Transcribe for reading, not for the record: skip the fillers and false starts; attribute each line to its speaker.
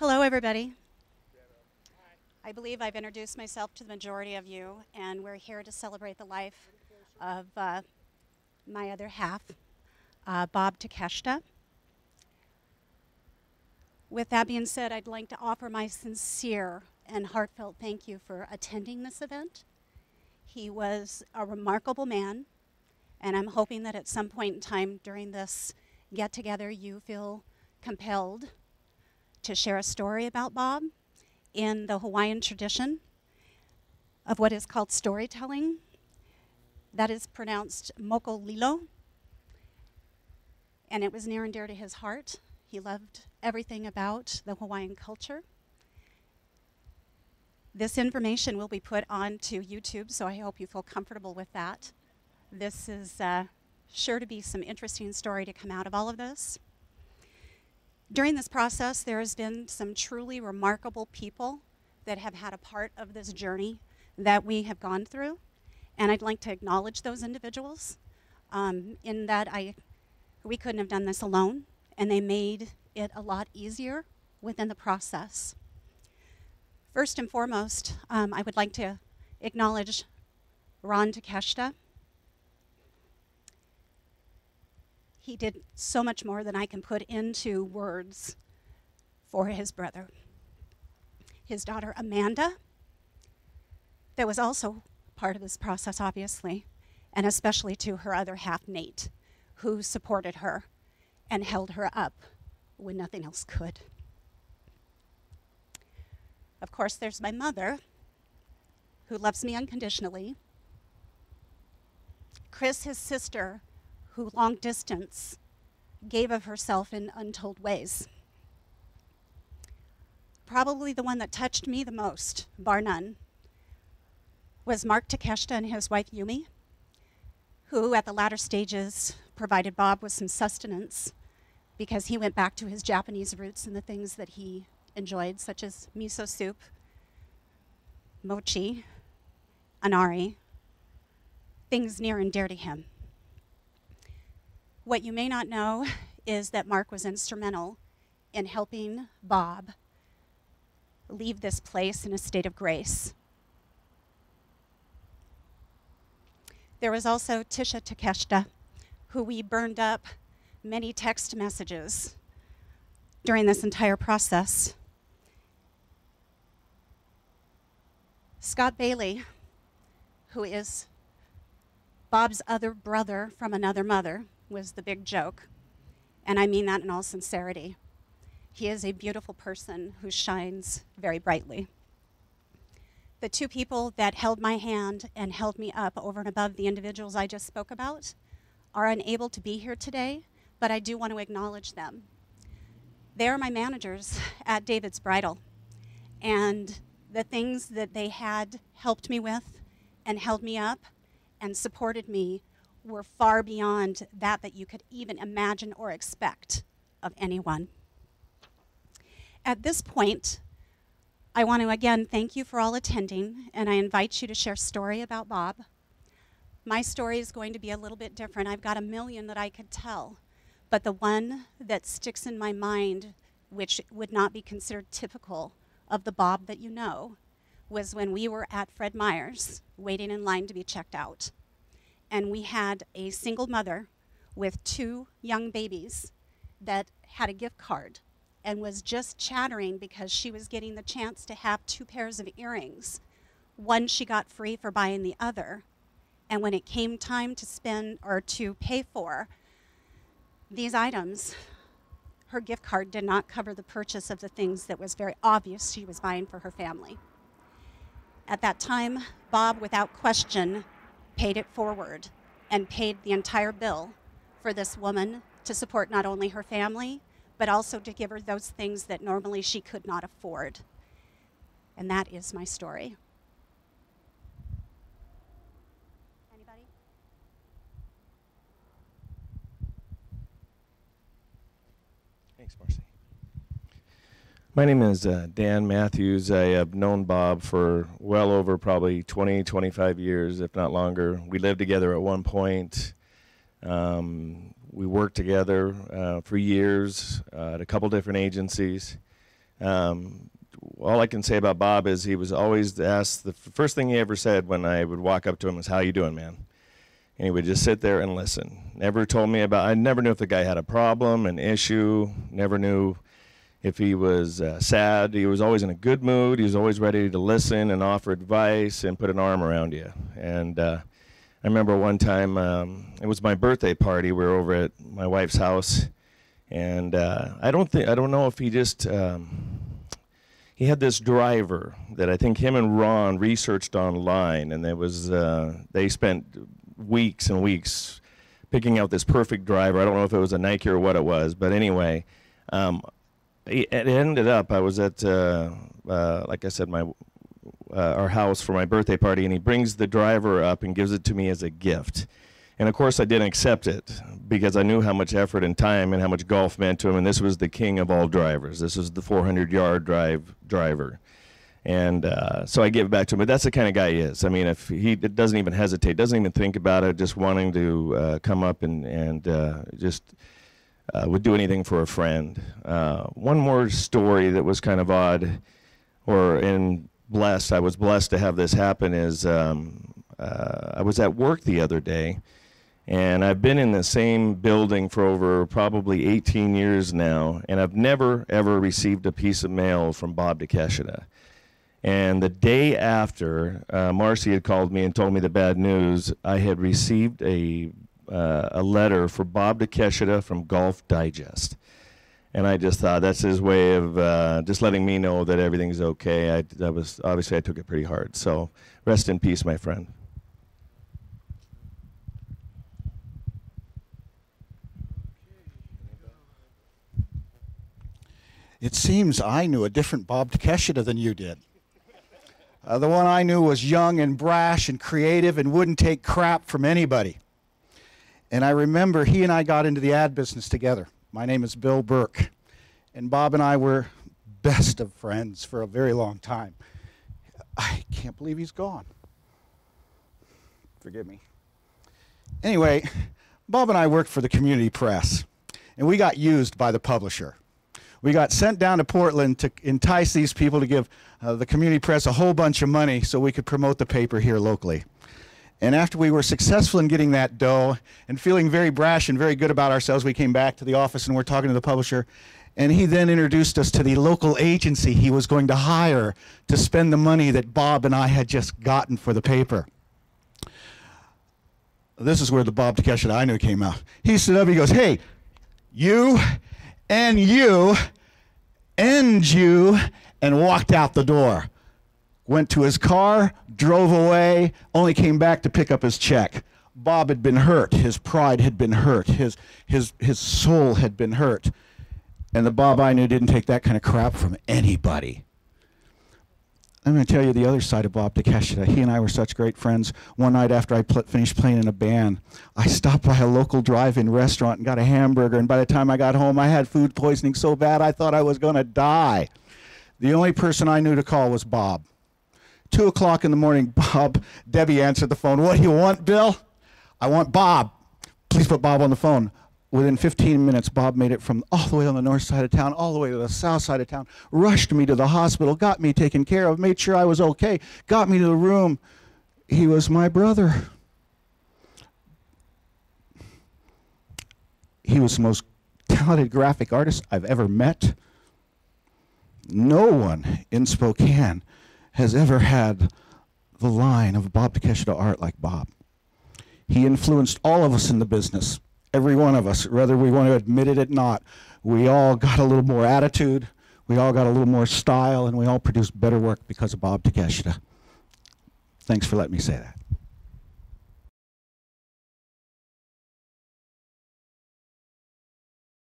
Speaker 1: Hello, everybody. I believe I've introduced myself to the majority of you, and we're here to celebrate the life of my other half, Bob Takeshita. With that being said, I'd like to offer my sincere and heartfelt thank you for attending this event. He was a remarkable man, and I'm hoping that at some point in time during this get-together you feel compelled to share a story about Bob in the Hawaiian tradition of what is called storytelling. That is pronounced moko lilo, and it was near and dear to his heart. He loved everything about the Hawaiian culture. This information will be put onto YouTube, so I hope you feel comfortable with that. This is sure to be some interesting story to come out of all of this. During this process, there has been some truly remarkable people that have had a part of this journey that we have gone through, and I'd like to acknowledge those individuals in that we couldn't have done this alone, and they made it a lot easier within the process. First and foremost, I would like to acknowledge Ron Takeshita. He did so much more than I can put into words for his brother. His daughter, Amanda, that was also part of this process, obviously, and especially to her other half, Nate, who supported her and held her up when nothing else could. Of course, there's my mother, who loves me unconditionally. Chris, his sister, who long distance gave of herself in untold ways. Probably the one that touched me the most, bar none, was Mark Takeshita and his wife Yumi, who at the latter stages provided Bob with some sustenance because he went back to his Japanese roots and the things that he enjoyed, such as miso soup, mochi, anari, things near and dear to him. What you may not know is that Mark was instrumental in helping Bob leave this place in a state of grace. There was also Tisha Takeshita, who we burned up many text messages during this entire process. Scott Bailey, who is Bob's other brother from another mother, was the big joke, and I mean that in all sincerity. He is a beautiful person who shines very brightly. The two people that held my hand and held me up over and above the individuals I just spoke about are unable to be here today, but I do want to acknowledge them. They are my managers at David's Bridal, and the things that they had helped me with and held me up and supported me were far beyond that you could even imagine or expect of anyone. At this point, I want to again thank you for all attending, and I invite you to share a story about Bob. My story is going to be a little bit different. I've got a million that I could tell, but the one that sticks in my mind, which would not be considered typical of the Bob that you know, was when we were at Fred Meyer's waiting in line to be checked out. And we had a single mother with two young babies that had a gift card and was just chattering because she was getting the chance to have two pairs of earrings. One she got free for buying the other. And when it came time to spend or to pay for these items, her gift card did not cover the purchase of the things that was very obvious she was buying for her family. At that time, Bob, without question, paid it forward and paid the entire bill for this woman to support not only her family, but also to give her those things that normally she could not afford. And that is my story. Anybody?
Speaker 2: Thanks, Marcy. My name is Dan Matthews. I have known Bob for well over probably 20, 25 years, if not longer. We lived together at one point. We worked together for years at a couple different agencies. All I can say about Bob is he was always asked, the first thing he ever said when I would walk up to him was, "How you doing, man?" And he would just sit there and listen. Never told me about, I never knew if the guy had a problem, an issue, never knew if he was sad. He was always in a good mood. He was always ready to listen and offer advice and put an arm around you. And I remember one time, it was my birthday party. We were over at my wife's house, and I don't know if he just, he had this driver that I think him and Ron researched online, and there was, they spent weeks and weeks picking out this perfect driver. I don't know if it was a Nike or what it was, but anyway, it ended up, I was at, like I said, our house for my birthday party, and he brings the driver up and gives it to me as a gift. And of course I didn't accept it because I knew how much effort and time and how much golf meant to him, and this was the king of all drivers. This was the 400-yard driver. And so I give it back to him, but that's the kind of guy he is. I mean, if he doesn't even hesitate, doesn't even think about it, just wanting to come up and just would do anything for a friend. One more story that was kind of odd, I was blessed to have this happen, is I was at work the other day, and I've been in the same building for over probably 18 years now, and I've never, ever received a piece of mail from Bob Takeshita. And the day after, Marcy had called me and told me the bad news. I had received a letter for Bob Takeshita from Golf Digest. And I just thought that's his way of just letting me know that everything's okay. Obviously I took it pretty hard. So rest in peace, my friend.
Speaker 3: It seems I knew a different Bob Takeshita than you did. The one I knew was young and brash and creative and wouldn't take crap from anybody. And I remember he and I got into the ad business together. My name is Bill Burke. And Bob and I were best of friends for a very long time. I can't believe he's gone. Forgive me. Anyway, Bob and I worked for the community press, and we got used by the publisher. We got sent down to Portland to entice these people to give the community press a whole bunch of money so we could promote the paper here locally. And after we were successful in getting that dough and feeling very brash and very good about ourselves, we came back to the office and we're talking to the publisher. And he then introduced us to the local agency he was going to hire to spend the money that Bob and I had just gotten for the paper. This is where the Bob Takeshita I knew came out. He stood up, he goes, "Hey, you and you and you," and walked out the door. Went to his car, drove away, only came back to pick up his check. Bob had been hurt. His pride had been hurt. His soul had been hurt. And the Bob I knew didn't take that kind of crap from anybody. I'm going to tell you the other side of Bob Takeshita. He and I were such great friends. One night after I finished playing in a band, I stopped by a local drive-in restaurant and got a hamburger, and by the time I got home, I had food poisoning so bad I thought I was going to die. The only person I knew to call was Bob. 2 o'clock in the morning, Debbie answered the phone. "What do you want, Bill?" "I want Bob. Please put Bob on the phone." Within 15 minutes, Bob made it from all the way on the north side of town, all the way to the south side of town, rushed me to the hospital, got me taken care of, made sure I was okay, got me to the room. He was my brother. He was the most talented graphic artist I've ever met. No one in Spokane has ever had the line of Bob Takeshita art like Bob. He influenced all of us in the business. Every one of us, whether we want to admit it or not, we all got a little more attitude, we all got a little more style, and we all produced better work because of Bob Takeshita. Thanks for letting me say that.